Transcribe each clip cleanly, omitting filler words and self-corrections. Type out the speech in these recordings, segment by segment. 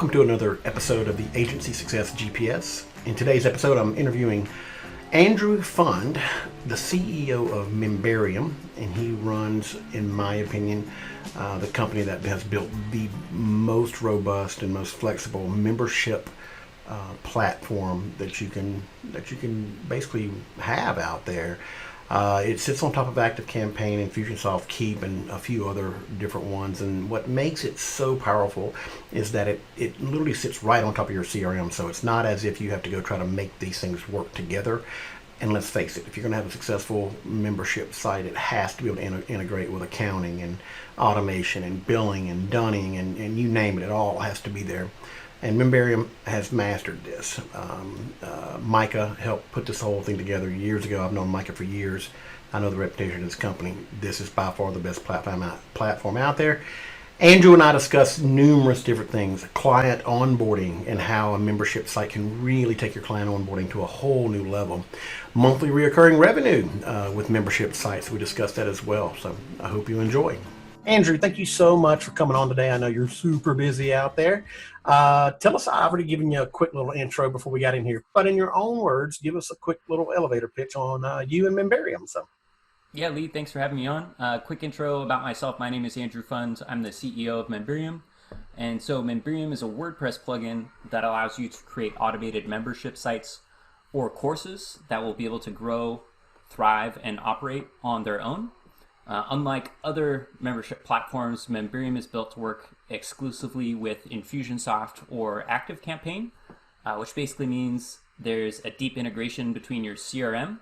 Welcome to another episode of the Agency Success GPS. In today's episode, I'm interviewing Andrew Pfund, the CEO of Memberium, and he runs, in my opinion, the company that has built the most robust and most flexible membership platform that you can basically have out there. It sits on top of ActiveCampaign, Infusionsoft, Keep, and a few other different ones. And what makes it so powerful is that it literally sits right on top of your CRM. So it's not as if you have to go try to make these things work together. And let's face it, if you're going to have a successful membership site, it has to be able to integrate with accounting and automation and billing and dunning and you name it, it all has to be there. And Memberium has mastered this. Micah helped put this whole thing together years ago. I've known Micah for years. I know the reputation of this company. This is by far the best platform out there. Andrew and I discussed numerous different things, client onboarding and how a membership site can really take your client onboarding to a whole new level. Monthly reoccurring revenue with membership sites. We discussed that as well. So I hope you enjoy. Andrew, thank you so much for coming on today. I know you're super busy out there. Tell us, I've already given you a quick little intro before we got in here, but in your own words, give us a quick little elevator pitch on you and Memberium. So. Yeah, Lee, thanks for having me on. Quick intro about myself. My name is Andrew Pfund. I'm the CEO of Memberium. And so Memberium is a WordPress plugin that allows you to create automated membership sites or courses that will be able to grow, thrive, and operate on their own. Unlike other membership platforms, Memberium is built to work exclusively with Infusionsoft or ActiveCampaign, which basically means there's a deep integration between your CRM,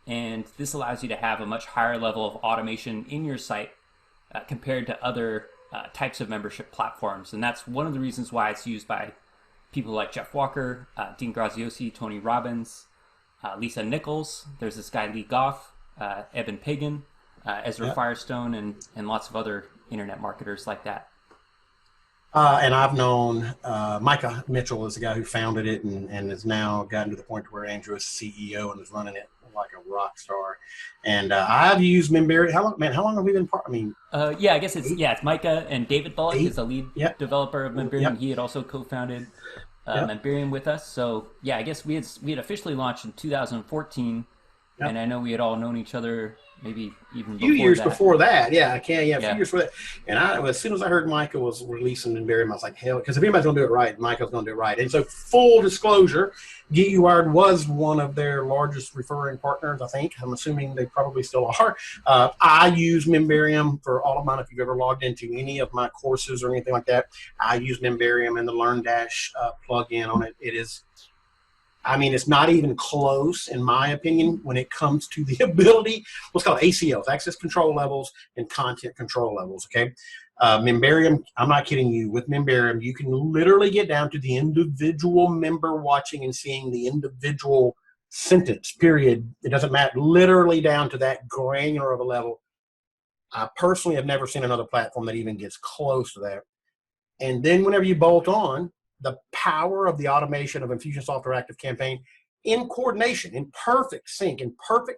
and this allows you to have a much higher level of automation in your site compared to other types of membership platforms. And that's one of the reasons why it's used by people like Jeff Walker, Dean Graziosi, Tony Robbins, Lisa Nichols. There's this guy, Lee Goff, Evan Pagan, Ezra Firestone, and lots of other internet marketers like that. And I've known Micah Mitchell is the guy who founded it and has now gotten to the point where Andrew is CEO and is running it like a rock star. And I've used Memberium. How long have we been part? I mean, I guess it's Micah and David Bullock is the lead developer of Memberium. Yep. He had also co-founded Memberium with us. So yeah, I guess we had officially launched in 2014, and I know we had all known each other maybe even few years before that. A few years before that. And as soon as I heard Micah was releasing Memberium, I was like, hell, because if anybody's going to do it right, Micah's going to do it right. And so full disclosure, Get You Wired was one of their largest referring partners, I think. I'm assuming they probably still are. I use Memberium for all of mine. If you've ever logged into any of my courses or anything like that, I use Memberium and the LearnDash plugin on it. It's not even close, in my opinion, when it comes to the ability, what's called ACLs, access control levels and content control levels, okay? Memberium, I'm not kidding you, with Memberium, you can literally get down to the individual member watching and seeing the individual sentence, period. It doesn't matter, literally down to that granular of a level. I personally have never seen another platform that even gets close to that. And then whenever you bolt on, the power of the automation of Infusionsoft or ActiveCampaign in coordination, in perfect sync and perfect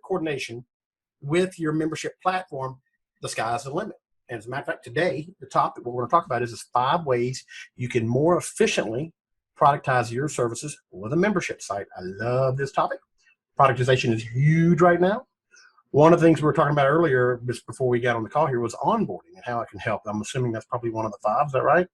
coordination with your membership platform, the sky's the limit. And as a matter of fact, today, the topic, what we're going to talk about is 5 ways you can more efficiently productize your services with a membership site. I love this topic. Productization is huge right now. One of the things we were talking about earlier, just before we got on the call here, was onboarding and how it can help. I'm assuming that's probably one of the 5. Is that right?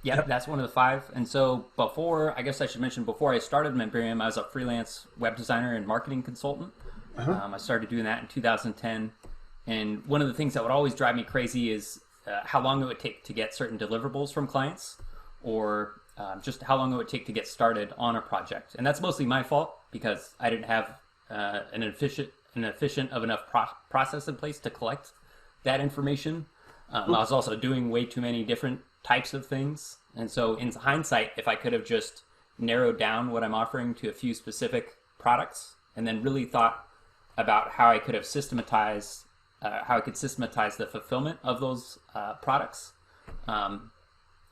Yep, that's one of the 5. And so before I started Memberium, I was a freelance web designer and marketing consultant. I started doing that in 2010. And one of the things that would always drive me crazy is how long it would take to get certain deliverables from clients, or just how long it would take to get started on a project. And that's mostly my fault because I didn't have an efficient of enough process in place to collect that information. I was also doing way too many different types of things. And so in hindsight, if I could have just narrowed down what I'm offering to a few specific products and then really thought about how I could systematize the fulfillment of those products, it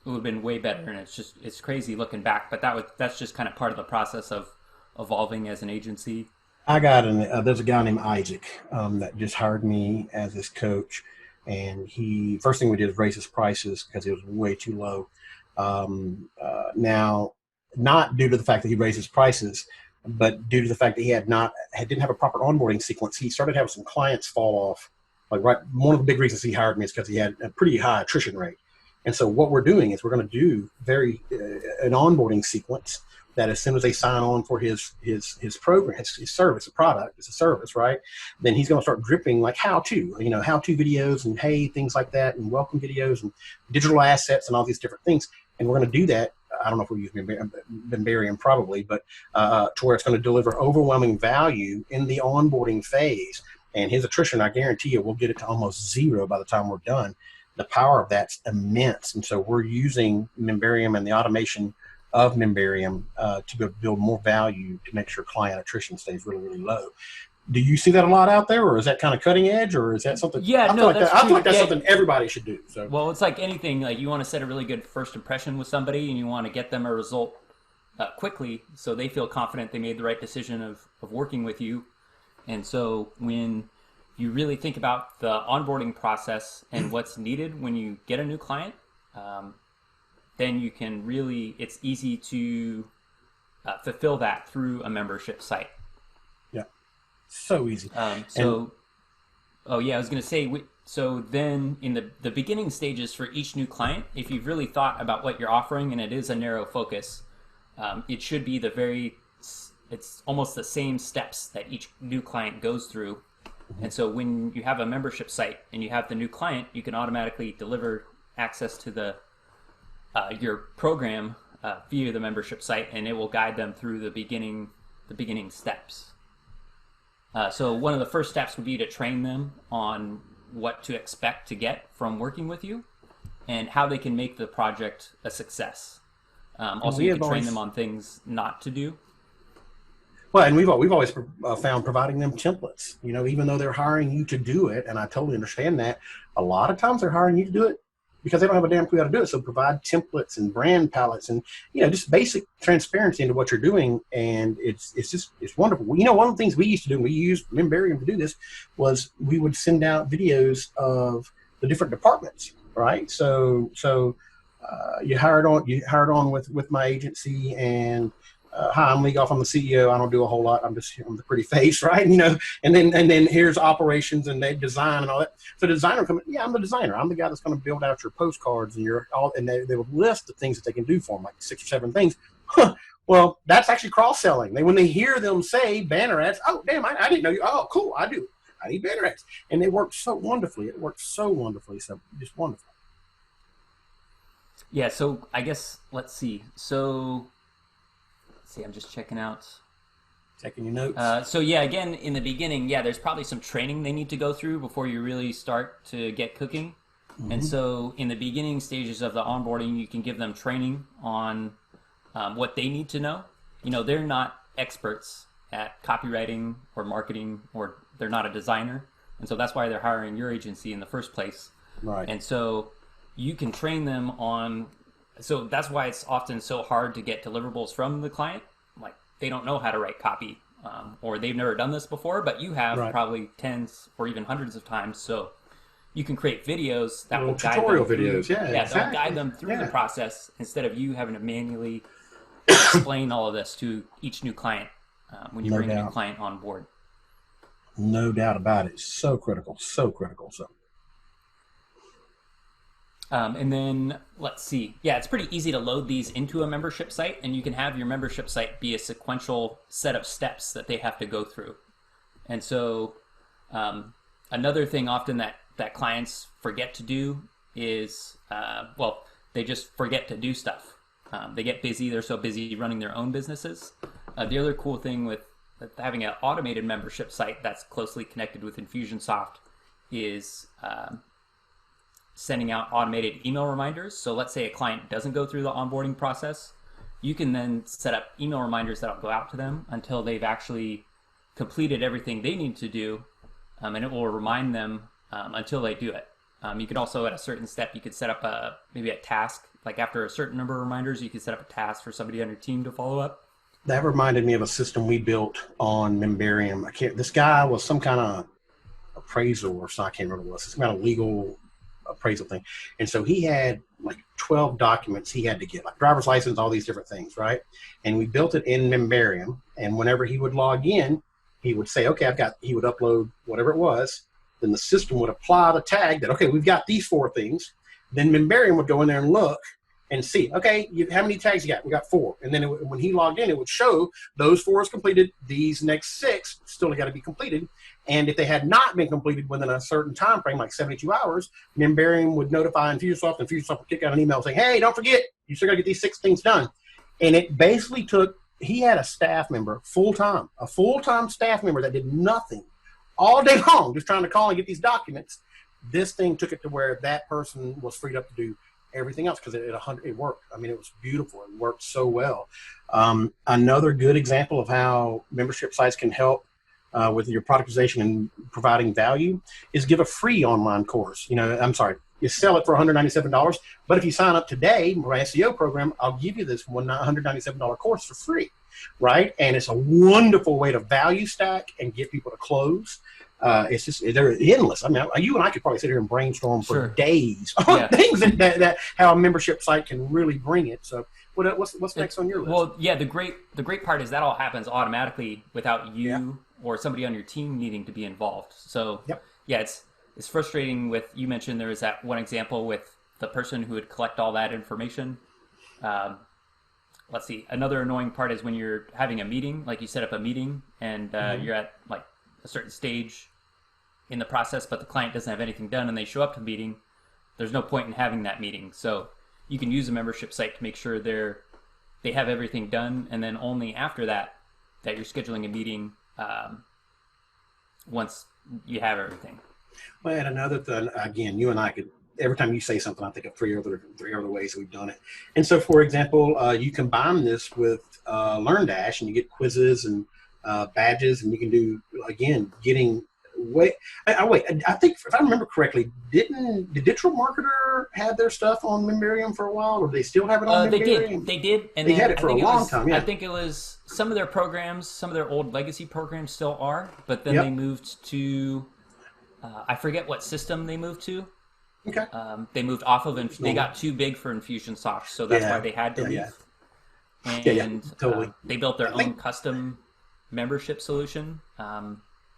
would have been way better. And it's crazy looking back, but that's just kind of part of the process of evolving as an agency. There's a guy named Isaac that just hired me as his coach. and he first thing we did was raise his prices because it was way too low. Now, not due to the fact that he raised his prices, but due to the fact that he didn't have a proper onboarding sequence. He started having some clients fall off. Like one of the big reasons he hired me is because he had a pretty high attrition rate. And so what we're doing is we're going to do an onboarding sequence that as soon as they sign on for his program, his service, a product, it's a service, right? Then he's going to start dripping like how-to videos and things like that, and welcome videos and digital assets and all these different things. And we're going to do that. I don't know if we use Memberium probably, but to where it's going to deliver overwhelming value in the onboarding phase. And his attrition, I guarantee you, we'll get it to almost zero by the time we're done. The power of that's immense. And so we're using Memberium and the automation of Memberium to build more value to make sure client attrition stays really, really low. Do you see that a lot out there, or is that kind of cutting edge, or is that something? Yeah, I feel like that's something everybody should do. So, well, it's like anything. Like you want to set a really good first impression with somebody, and you want to get them a result quickly, so they feel confident they made the right decision of working with you. And so when you really think about the onboarding process and what's needed when you get a new client, then you can it's easy to fulfill that through a membership site. Yeah, so easy. I was going to say, so then in the beginning stages for each new client, if you've really thought about what you're offering and it is a narrow focus, it should be it's almost the same steps that each new client goes through. And so when you have a membership site and you have the new client, you can automatically deliver access to your program via the membership site, and it will guide them through the beginning steps. So one of the first steps would be to train them on what to expect to get from working with you and how they can make the project a success. Also, you can train them on things not to do. Well, and we've always found providing them templates, even though they're hiring you to do it, and I totally understand that. A lot of times they're hiring you to do it because they don't have a damn clue how to do it. So provide templates and brand palettes and, just basic transparency into what you're doing. And it's wonderful. One of the things we used to do, and we used Memberium to do this, was we would send out videos of the different departments, right? So you hired on with my agency, and hi, I'm Goff. I'm the CEO. I don't do a whole lot. I'm the pretty face, right? And then here's operations and they design and all that. So the designer comes, I'm the designer. I'm the guy that's going to build out your postcards and they would list the things that they can do for them, like 6 or 7 things. Well, that's actually cross-selling. When they hear them say banner ads, oh, damn, I didn't know you. Oh, cool, I do. I need banner ads. And they work so wonderfully. It works so wonderfully. So just wonderful. Yeah, so I guess, let's see. I'm just checking your notes. So yeah, again, in the beginning, there's probably some training they need to go through before you really start to get cooking. Mm-hmm. And so in the beginning stages of the onboarding, you can give them training on what they need to know. They're not experts at copywriting or marketing, or they're not a designer. And so that's why they're hiring your agency in the first place. Right. And so you can train them on. So that's why it's often so hard to get deliverables from the client. Like they don't know how to write copy, or they've never done this before, but you have probably tens or even hundreds of times. So you can create videos that will guide them videos. They'll guide them through the process instead of you having to manually explain all of this to each new client when you bring a new client on board. No doubt about it. So critical. So. And then let's see. Yeah, it's pretty easy to load these into a membership site, and you can have your membership site be a sequential set of steps that they have to go through. And so another thing often that clients forget to do is, they just forget to do stuff. They get busy. They're so busy running their own businesses. The other cool thing with having an automated membership site that's closely connected with Infusionsoft is sending out automated email reminders. So let's say a client doesn't go through the onboarding process. You can then set up email reminders that'll go out to them until they've actually completed everything they need to do, and it will remind them until they do it. You could also, at a certain step, you could set up maybe a task. Like after a certain number of reminders, you could set up a task for somebody on your team to follow up. That reminded me of a system we built on Memberium. This guy was some kind of appraisal or something. I can't remember what it was. Some kind of legal appraisal thing. And so he had like 12 documents he had to get, like driver's license, all these different things, right? And we built it in Memberium. And whenever he would log in, he would say, okay, he would upload whatever it was. Then the system would apply the tag that, okay, we've got these 4 things. Then Memberium would go in there and look and see, okay, how many tags you got? We got 4. And then when he logged in, it would show those 4 is completed. These next 6 still got to be completed. And if they had not been completed within a certain time frame, like 72 hours, Memberium would notify Infusionsoft, and Infusionsoft would kick out an email saying, hey, don't forget, you still got to get these 6 things done. And it basically took, he had a staff member, a full-time staff member that did nothing all day long, just trying to call and get these documents. This thing took it to where that person was freed up to do everything else because it worked. I mean, it was beautiful. It worked so well. Another good example of how membership sites can help with your productization and providing value is give a free online course. You sell it for $197, but if you sign up today, my SEO program, I'll give you this $197 course for free, right? And it's a wonderful way to value stack and get people to close. It's just, they're endless. I mean, you and I could probably sit here and brainstorm for days on things that how a membership site can really bring it. So what's next on your list? Well, yeah, the great part is that all happens automatically without you or somebody on your team needing to be involved. So yeah, it's frustrating with, you mentioned there was that one example with the person who would collect all that information. Let's see, another annoying part is when you're having a meeting, like you set up a meeting and you're at like a certain stage in the process, but the client doesn't have anything done and they show up to the meeting. There's no point in having that meeting. So you can use a membership site to make sure they have everything done, and then only after that you're scheduling a meeting once you have everything. Well, and another thing, again, you and I could, every time you say something, I think of three other ways we've done it. And so, for example, you combine this with LearnDash, and you get quizzes and badges, and you can do, again, getting I think if I remember correctly, did Digital Marketer have their stuff on Memberium for a while, or do they still have it on Memberium? They did, and they had it for a long time. Yeah, I think it was some of their programs, some of their old legacy programs still are, but then they moved to I forget what system they moved to. Okay. They moved off of they got too big for Infusionsoft, so that's why they had to leave. And totally. They built their own custom membership solution.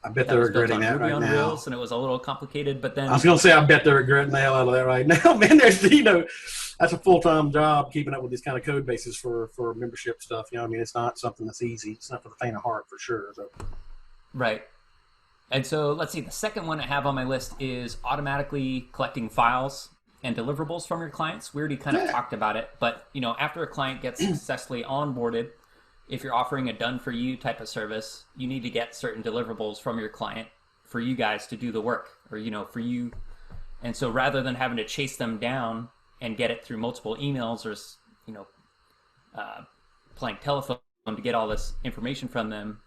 I bet they're regretting that right now. Rails, and it was a little complicated, but then I was going to say, I bet they're regretting the hell out of that right now. Man, there's, that's a full-time job keeping up with these kind of code bases for membership stuff. I mean, it's not something that's easy. It's not for the faint of heart, for sure. So. Right. And so let's see, the second one I have on my list is automatically collecting files and deliverables from your clients. We already kind of talked about it, but after a client gets successfully onboarded, if you're offering a done-for-you type of service, you need to get certain deliverables from your client for you guys to do the work, or, for you. And so rather than having to chase them down and get it through multiple emails or, playing telephone to get all this information from them,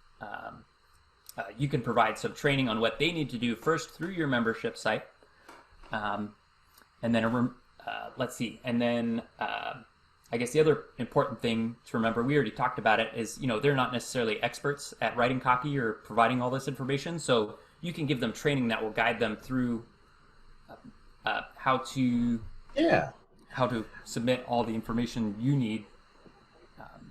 you can provide some training on what they need to do first through your membership site. And then, let's see, and then... I guess the other important thing to remember, we already talked about it, is, they're not necessarily experts at writing copy or providing all this information. So you can give them training that will guide them through how to submit all the information you need.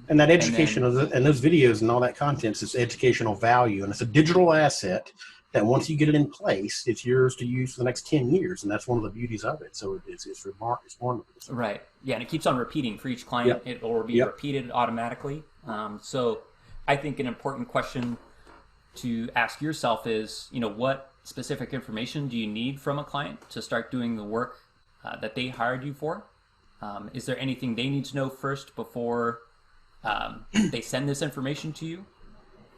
And that education and those videos and all that content is educational value, and it's a digital asset that once you get it in place, it's yours to use for the next 10 years. And that's one of the beauties of it. So it's remarkable. It's wonderful. Right. Yeah. And it keeps on repeating for each client. It will be repeated automatically. So I think an important question to ask yourself is, what specific information do you need from a client to start doing the work that they hired you for? Is there anything they need to know first before they send this information to you?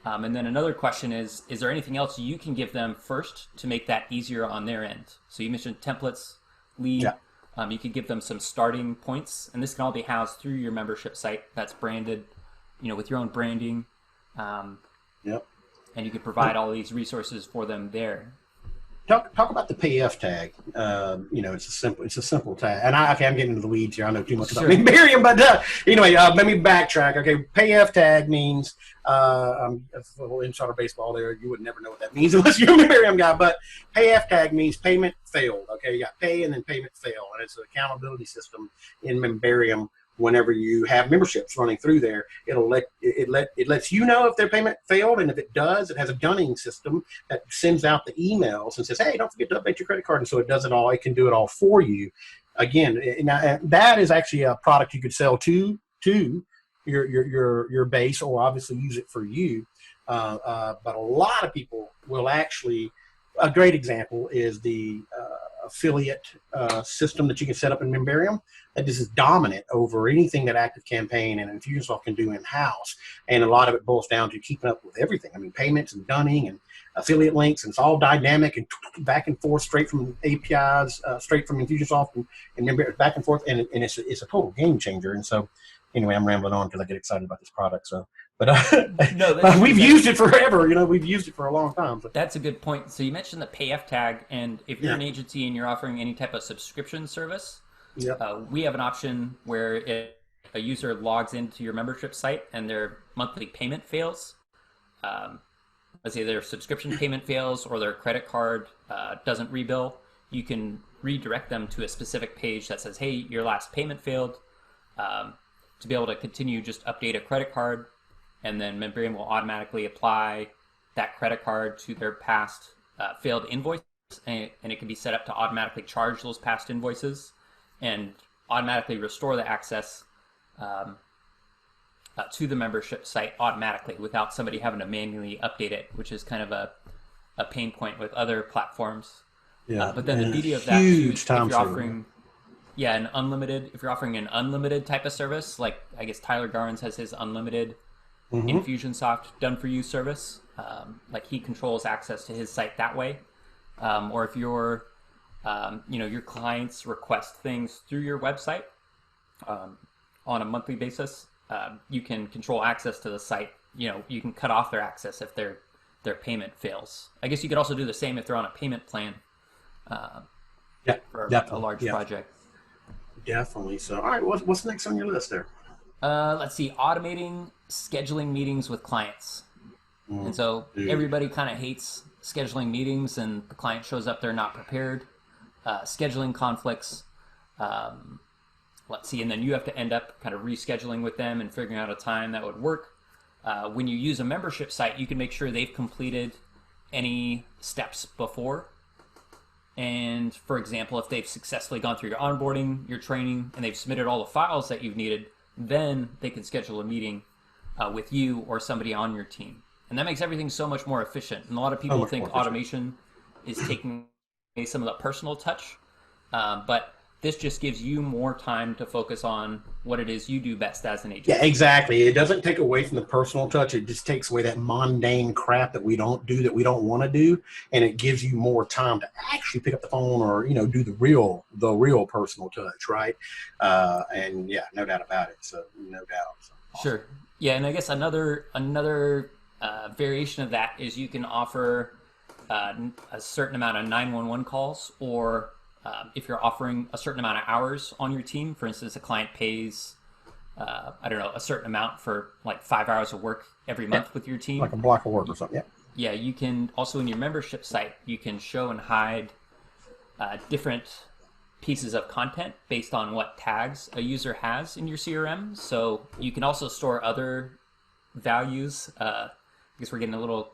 And then another question is there anything else you can give them first to make that easier on their end? So you mentioned templates, lead. Yeah. You could give them some starting points, and this can all be housed through your membership site that's branded, with your own branding. And you could provide all these resources for them there. talk about the PF tag. It's a simple tag. And I'm getting into the weeds here. I know too much about Memberium, but anyway, let me backtrack. Okay, PF tag means that's a little insider baseball there. You would never know what that means unless you're a Memberium guy. But PF tag means payment failed. Okay, you got pay and then payment fail, and it's an accountability system in Memberium. Whenever you have memberships running through there, it lets you know if their payment failed, and if it does, it has a dunning system that sends out the emails and says, "Hey, don't forget to update your credit card." And so it does it all. It can do it all for you. Again, that is actually a product you could sell to your base, or obviously use it for you. But a lot of people will actually. A great example is the affiliate system that you can set up in Memberium. That this is dominant over anything that ActiveCampaign and Infusionsoft can do in-house. And a lot of it boils down to keeping up with everything. I mean, payments and dunning and affiliate links, and it's all dynamic and back and forth, straight from APIs, straight from Infusionsoft and Memberium, back and forth. And it's a total game changer. And so, anyway, I'm rambling on because I get excited about this product. So, but we've used it forever. We've used it for a long time. So. That's a good point. So you mentioned the PF tag, and if you're an agency and you're offering any type of subscription service, we have an option where if a user logs into your membership site and their monthly payment fails, let's say their subscription payment fails or their credit card doesn't rebill, you can redirect them to a specific page that says, "Hey, your last payment failed." To be able to continue, just update a credit card, and then Memberium will automatically apply that credit card to their past failed invoice, and it can be set up to automatically charge those past invoices and automatically restore the access to the membership site automatically without somebody having to manually update it, which is kind of a pain point with other platforms. But then the beauty of that too, if you're offering if you're offering an unlimited type of service, like I guess Tyler Garns has his unlimited Infusionsoft done for you service, like he controls access to his site that way. Or if your clients request things through your website on a monthly basis, you can control access to the site. You can cut off their access if their payment fails. I guess you could also do the same if they're on a payment plan for a large project. Definitely. So, all right, what's next on your list there? Let's see, automating scheduling meetings with clients. And so everybody kind of hates scheduling meetings and the client shows up, they're not prepared. Scheduling conflicts. Let's see, and then you have to end up kind of rescheduling with them and figuring out a time that would work. When you use a membership site, you can make sure they've completed any steps before. And for example, if they've successfully gone through your onboarding, your training, and they've submitted all the files that you've needed, then they can schedule a meeting with you or somebody on your team. And that makes everything so much more efficient. And a lot of people think automation is taking away some of the personal touch, but this just gives you more time to focus on what it is you do best as an agent. Yeah, exactly. It doesn't take away from the personal touch. It just takes away that mundane crap that we don't do, that we don't want to do, and it gives you more time to actually pick up the phone or do the real personal touch, right? And yeah, no doubt about it. So no doubt. So, awesome. Sure. Yeah, and I guess another variation of that is you can offer a certain amount of 911 calls, or if you're offering a certain amount of hours on your team. For instance, a client pays, a certain amount for like 5 hours of work every month with your team. Like a block of work or something, Yeah, you can also, in your membership site, you can show and hide different pieces of content based on what tags a user has in your CRM. So you can also store other values. I guess we're getting a little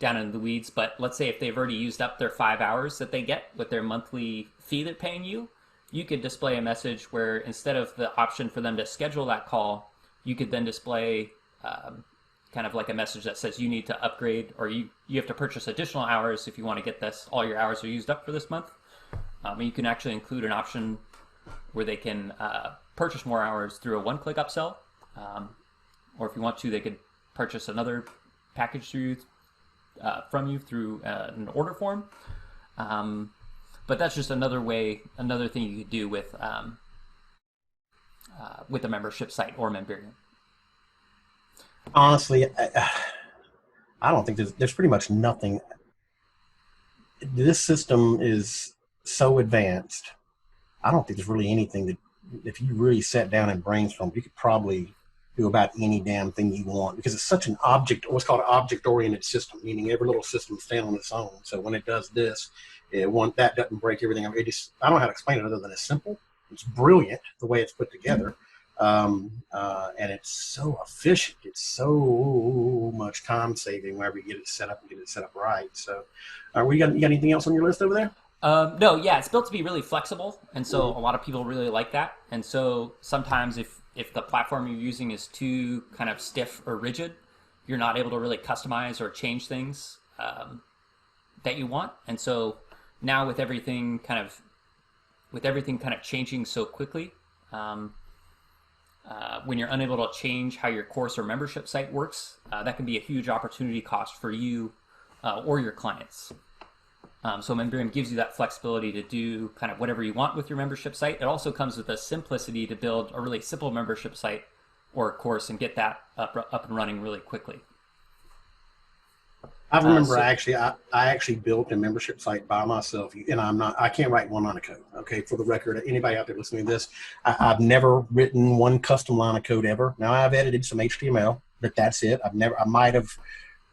down in the weeds, but let's say if they've already used up their 5 hours that they get with their monthly fee they're paying you, you could display a message where instead of the option for them to schedule that call, you could then display kind of like a message that says you need to upgrade, or you have to purchase additional hours if you want to get this. All your hours are used up for this month. You can actually include an option where they can purchase more hours through a one-click upsell, or if you want to, they could purchase another package from you through an order form. But that's just another thing you could do with a membership site or Memberium. Honestly, I don't think there's pretty much nothing this system is so advanced. I don't think there's really anything that, if you really sat down and brainstormed, you could probably do about any damn thing you want, because it's such an object, what's called an object-oriented system, meaning every little system stands on its own. So when it does this, that doesn't break everything. It just, I don't know how to explain it other than it's simple. It's brilliant the way it's put together, and it's so efficient. It's so much time saving whenever you get it set up and get it set up right. So, you got anything else on your list over there? No, yeah, it's built to be really flexible, and so a lot of people really like that. And so sometimes if the platform you're using is too kind of stiff or rigid, you're not able to really customize or change things that you want. And so now with everything kind of changing so quickly, when you're unable to change how your course or membership site works, that can be a huge opportunity cost for you or your clients. So Memberium gives you that flexibility to do kind of whatever you want with your membership site. It also comes with the simplicity to build a really simple membership site or a course and get that up and running really quickly. I remember I actually built a membership site by myself, and I can't write one line of code. Okay, for the record, anybody out there listening to this, I've never written one custom line of code ever. Now I've edited some HTML, but that's it. I might have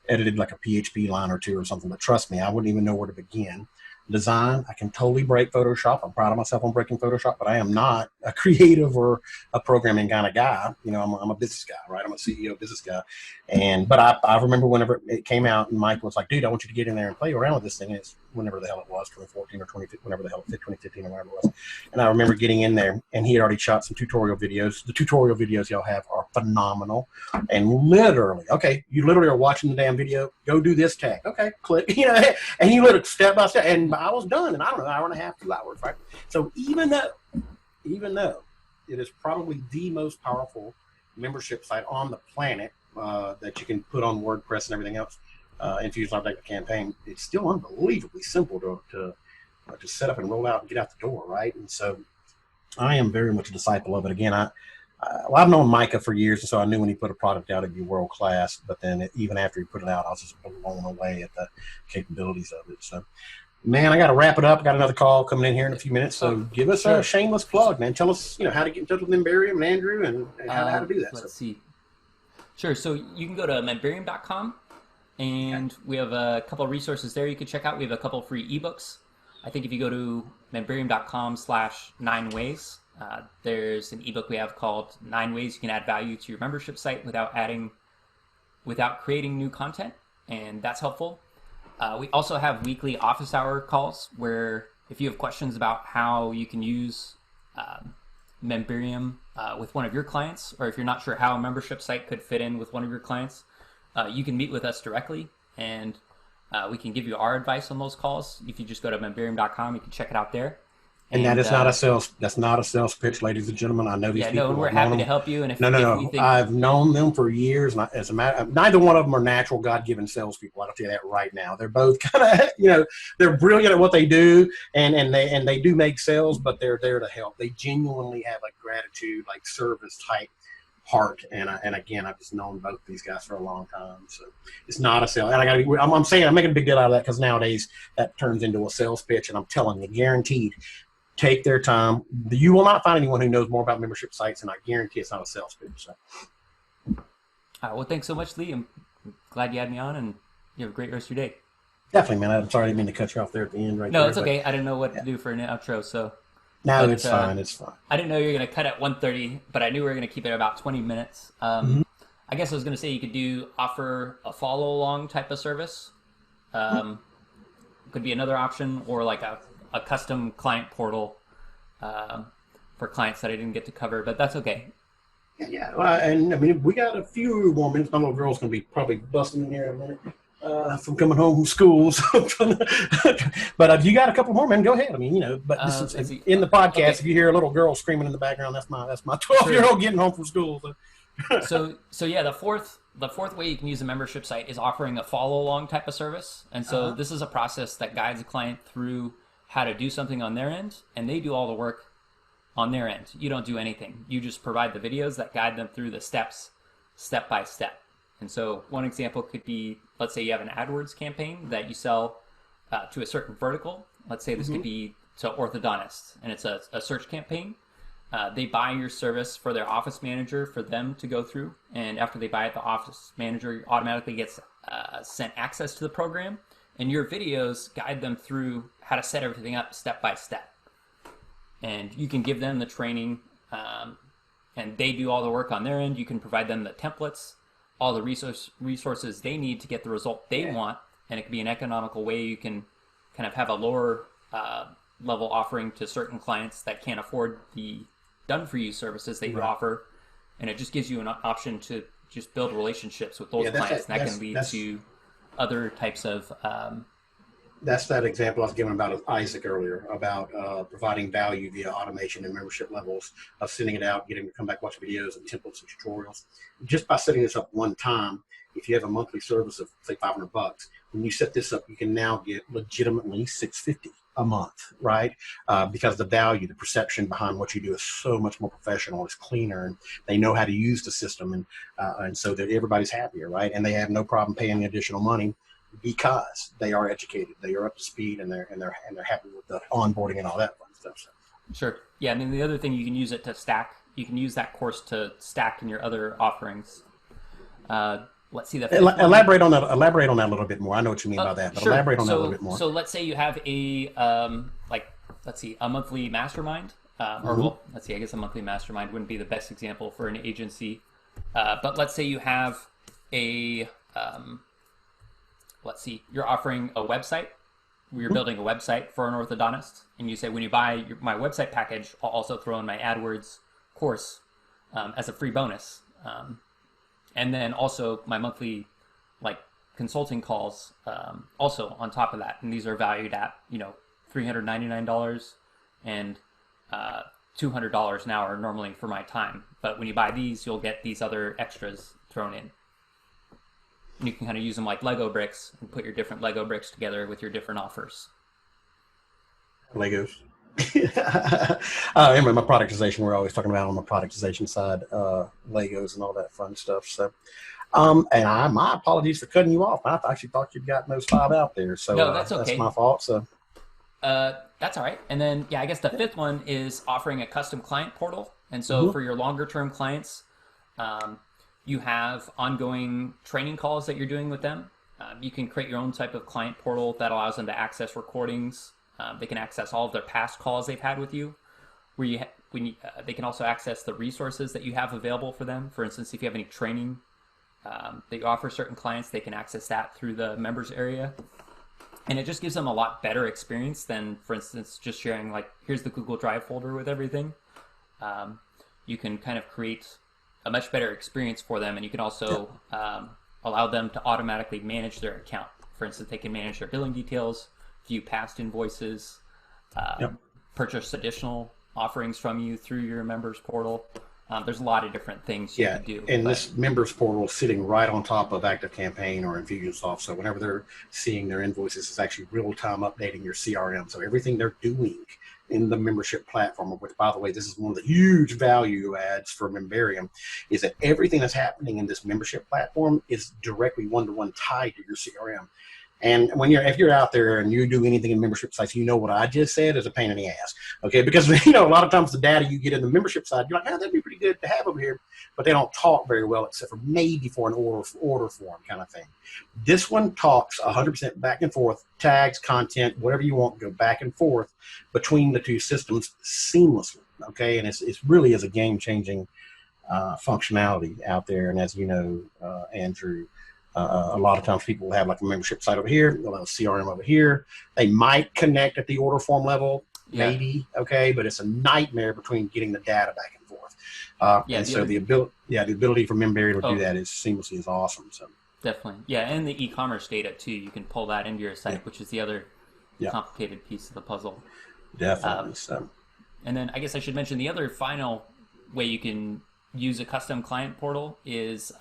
edited like a PHP line or two or something, but trust me, I wouldn't even know where to begin. Design, I can totally break Photoshop. I'm proud of myself on breaking Photoshop, but I am not a creative or a programming kind of guy. You know, I'm a business guy, right? I'm a CEO business guy. But I remember whenever it came out and Mike was like, dude, I want you to get in there and play around with this thing. And it's whenever the hell it was, 2014 or 2015, whenever the hell it fit, 2015 or whatever it was. And I remember getting in there, and he had already shot some tutorial videos. The tutorial videos y'all have are phenomenal. And literally, okay, you literally are watching the damn video, go do this tag. Okay, click, you know, and you literally step by step, and I was done in, I don't know, an hour and a half, 2 hours, right? So even though it is probably the most powerful membership site on the planet that you can put on WordPress and everything else, Infusionsoft like a campaign, it's still unbelievably simple to set up and roll out and get out the door, right? And so I am very much a disciple of it. Again, I've known Micah for years, and so I knew when he put a product out, it'd be world class. But then even after he put it out, I was just blown away at the capabilities of it. So, man, I got to wrap it up. I got another call coming in here in a few minutes. So give us a shameless plug, man. Tell us, how to get in touch with Memberium and Andrew, and how to do that. Let's see. Sure. So you can go to memberium.com, and we have a couple of resources there you can check out. We have a couple of free ebooks. I think if you go to memberium.com/9ways, there's an ebook we have called 9 Ways You Can Add Value to Your Membership Site without creating new content, and that's helpful. We also have weekly office hour calls where if you have questions about how you can use Memberium with one of your clients, or if you're not sure how a membership site could fit in with one of your clients, you can meet with us directly, and we can give you our advice on those calls. If you just go to memberium.com, you can check it out there. And that is not a sales. That's not a sales pitch, ladies and gentlemen. I know these people. No, we're happy to help you. And if I've known them for years, and as a matter, neither one of them are natural, God-given salespeople. I'll tell you that right now. They're both kind of, they're brilliant at what they do, and they do make sales, but they're there to help. They genuinely have a gratitude, like service type heart. And again, I've just known both these guys for a long time. So it's not a sale. And I'm saying, I'm making a big deal out of that because nowadays that turns into a sales pitch, and I'm telling you, guaranteed. Take their time. You will not find anyone who knows more about membership sites, and I guarantee it's not a sales pitch. So. Well, thanks so much, Lee. I'm glad you had me on, and you have a great rest of your day. Definitely, man. I'm sorry I didn't mean to cut you off there at the end. No, it's okay. I didn't know what to do for an outro, so. No, it's fine. It's fine. I didn't know you were going to cut at 1:30, but I knew we were going to keep it about 20 minutes. I guess I was going to say you could offer a follow-along type of service. Could be another option, or like a custom client portal for clients that I didn't get to cover, but that's okay. Yeah. Well, and I mean, we got a few more minutes. My little girl's going to be probably busting in here in a minute from coming home from school. But if you got a couple more, man, go ahead. I mean, but this is in the podcast. Okay. If you hear a little girl screaming in the background, that's my 12-year-old getting home from school. So yeah, the fourth way you can use a membership site is offering a follow-along type of service. And so this is a process that guides a client through how to do something on their end, and they do all the work on their end. You don't do anything. You just provide the videos that guide them through the steps, step by step. And so one example could be, let's say you have an AdWords campaign that you sell to a certain vertical. Let's say this could be to orthodontists, and it's a search campaign. They buy your service for their office manager for them to go through, and after they buy it, the office manager automatically gets sent access to the program, and your videos guide them through how to set everything up step by step. And you can give them the training, and they do all the work on their end. You can provide them the templates, all the resources they need to get the result they want, and it can be an economical way. You can kind of have a lower level offering to certain clients that can't afford the done-for-you services that you offer, and it just gives you an option to just build relationships with those clients, and that can lead to other types of... That's that example I was giving about Isaac earlier, about providing value via automation and membership levels, of sending it out, getting them to come back, watch videos and templates and tutorials. Just by setting this up one time, if you have a monthly service of, say, $500, when you set this up, you can now get legitimately $650 a month, right? Because the value, the perception behind what you do is so much more professional, it's cleaner, and they know how to use the system, and so that everybody's happier, right? And they have no problem paying the additional money because they are educated, they are up to speed, and they're happy with the onboarding and all that fun stuff. So. Sure. Yeah, and then the other thing, you can use it to stack. You can use that course to stack in your other offerings. Let's see that. Elaborate on that a little bit more. I know what you mean by that, but sure. Elaborate on that a little bit more. So let's say you have a a monthly mastermind, or well, let's see. I guess a monthly mastermind wouldn't be the best example for an agency, but let's say you have a let's see, you're offering a website. You're building a website for an orthodontist, and you say, when you buy my website package, I'll also throw in my AdWords course as a free bonus. And then also my monthly consulting calls also on top of that. And these are valued at, $399 and $200 an hour normally for my time. But when you buy these, you'll get these other extras thrown in. And you can kind of use them like Lego bricks and put your different Lego bricks together with your different offers. Legos. Anyway, my productization, we're always talking about on the productization side, Legos and all that fun stuff. So, and my apologies for cutting you off. I actually thought you'd gotten those 5 out there. So no, that's okay. That's my fault. So that's all right. And then, I guess the fifth one is offering a custom client portal. And so for your longer term clients, you have ongoing training calls that you're doing with them. You can create your own type of client portal that allows them to access recordings. They can access all of their past calls they've had with you. They can also access the resources that you have available for them. For instance, if you have any training that you offer certain clients, they can access that through the members area. And it just gives them a lot better experience than, for instance, just sharing here's the Google Drive folder with everything. You can kind of create a much better experience for them, and you can also allow them to automatically manage their account. For instance, they can manage their billing details, view past invoices, purchase additional offerings from you through your members portal. There's a lot of different things you can do. And this members portal is sitting right on top of ActiveCampaign or Infusionsoft. So whenever they're seeing their invoices, it's actually real-time updating your CRM. So everything they're doing in the membership platform, which, by the way, this is one of the huge value adds for Memberium, is that everything that's happening in this membership platform is directly one-to-one tied to your CRM. And if you're out there and you do anything in membership sites, you know what I just said is a pain in the ass. Okay, because a lot of times the data you get in the membership side, you're like, that'd be pretty good to have over here, but they don't talk very well, except for maybe for an order form kind of thing. This one talks 100% back and forth, tags, content, whatever you want, go back and forth between the two systems seamlessly. Okay, and it really is a game-changing functionality out there. And as you know, Andrew, a lot of times people will have a membership site over here, they'll have a CRM over here. They might connect at the order form level, maybe, okay, but it's a nightmare between getting the data back and forth. The ability for Memberium to do that is seamlessly is awesome. So definitely, and the e-commerce data too. You can pull that into your site, which is the other complicated piece of the puzzle. Definitely. And then I guess I should mention the other final way you can use a custom client portal is,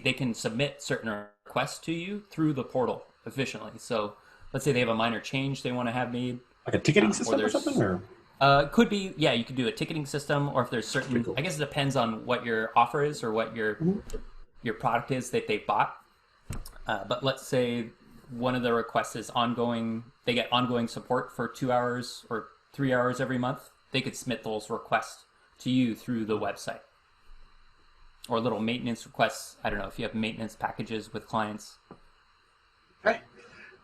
they can submit certain requests to you through the portal efficiently. So let's say they have a minor change they want to have made. Like a ticketing system or something? Or? Could be, you could do a ticketing system, or if there's certain, cool. I guess it depends on what your offer is or what your product is that they bought. But let's say one of the requests is ongoing. They get ongoing support for 2 hours or 3 hours every month. They could submit those requests to you through the website. Or little maintenance requests. I don't know if you have maintenance packages with clients. Okay.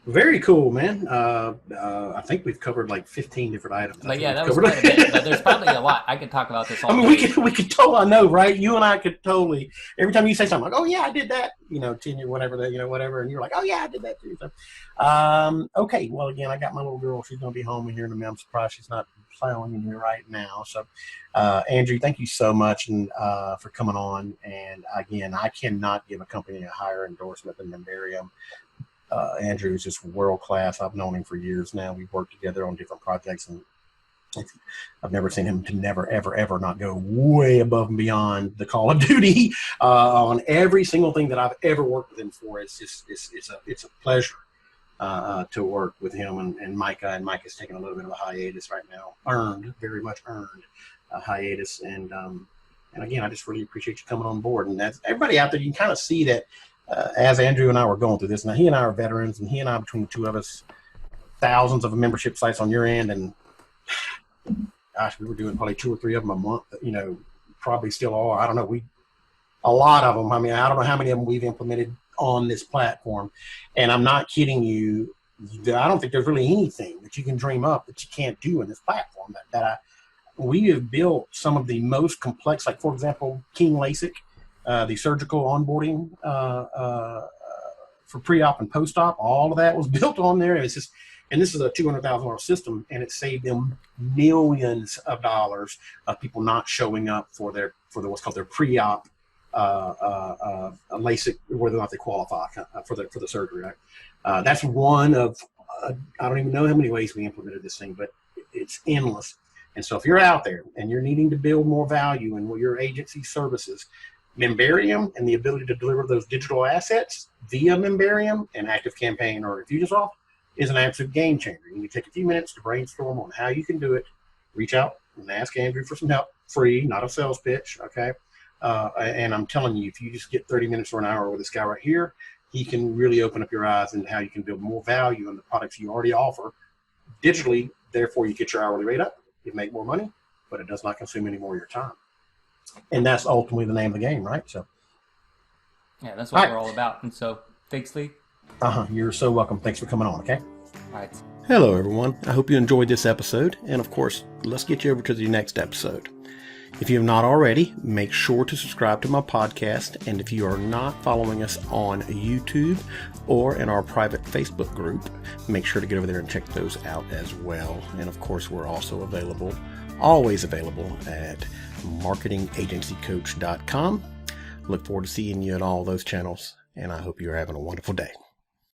Very cool, man. I think we've covered like 15 different items. But yeah, that was quite a bit. But there's probably a lot. I could talk about this all day. we could totally, I know, right? You and I could totally, every time you say something like, oh yeah, I did that, 10 year, whatever, whatever. And you're like, oh yeah, I did that too. So, okay. Well, again, I got my little girl. She's going to be home here in a minute. I'm surprised she's not plowing in here right now. So, Andrew, thank you so much and for coming on. And again, I cannot give a company a higher endorsement than Memberium. Andrew is just world class. I've known him for years now. We've worked together on different projects, and I've never seen him to never, ever, ever not go way above and beyond the call of duty on every single thing that I've ever worked with him for. It's just it's a pleasure to work with him and Micah. And Micah's taking a little bit of a hiatus right now, very much earned a hiatus. And again, I just really appreciate you coming on board. And that's everybody out there. You can kind of see that. As Andrew and I were going through this, now he and I are veterans, and he and I, between the two of us, thousands of membership sites on your end, and gosh, we were doing probably 2 or 3 of them a month, probably still are. I don't know. A lot of them. I mean, I don't know how many of them we've implemented on this platform, and I'm not kidding you. I don't think there's really anything that you can dream up that you can't do in this platform. We have built some of the most complex, like for example, King LASIK. The surgical onboarding for pre-op and post-op, all of that was built on there. It's just, and this is a $200,000 system, and it saved them millions of dollars of people not showing up for what's called their pre-op LASIK, whether or not they qualify for the surgery. Right? That's one of I don't even know how many ways we implemented this thing, but it's endless. And so if you're out there and you're needing to build more value in your agency services, Memberium and the ability to deliver those digital assets via Memberium and ActiveCampaign or Infusionsoft is an absolute game changer. You can take a few minutes to brainstorm on how you can do it. Reach out and ask Andrew for some help, free, not a sales pitch, okay? And I'm telling you, if you just get 30 minutes or an hour with this guy right here, he can really open up your eyes into how you can build more value in the products you already offer digitally. Therefore, you get your hourly rate up, you make more money, but it does not consume any more of your time. And that's ultimately the name of the game, right? So, yeah, that's what we're all about. And so, thanks, Lee. You're so welcome. Thanks for coming on, okay? All right. Hello, everyone. I hope you enjoyed this episode. And, of course, let's get you over to the next episode. If you have not already, make sure to subscribe to my podcast. And if you are not following us on YouTube or in our private Facebook group, make sure to get over there and check those out as well. And, of course, we're also always available at marketingagencycoach.com. Look forward to seeing you at all those channels, and I hope you're having a wonderful day.